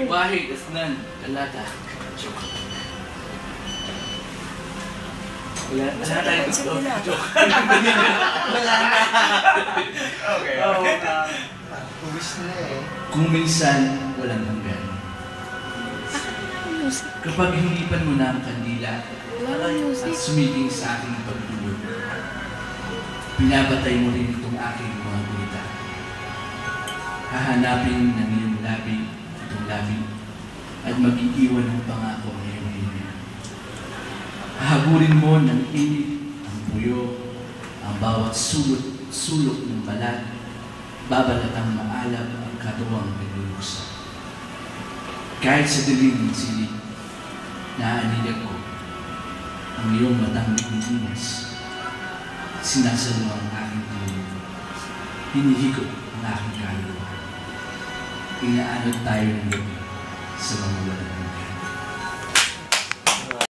Wahid, Asnan, Talata. Joke. Wala tayong gusto. Joke. Wala na. Okay. Uwis na eh. Kung minsan walang hanggan. Kapag hinipan mo na ang kandila at sumiging sa aking pagtulog, pinabatay mo rin itong aking mga gulita. Hahanapin ng iyong labi itong labi at mag-iiwan ng pangako ng iyong hininga. Hahaburin mo ng init ang puyo, ang bawat sulok ng balat, babalatang maalab ang katuwang naglulusa. Kahit sa dilim ng silid, naanilag ko ang iyong matang limas. Sinasalo ang aking tulog. Hinihigop ang aking kaluluwa. Inaanod tayo ng gabi sa mga walang hanggan.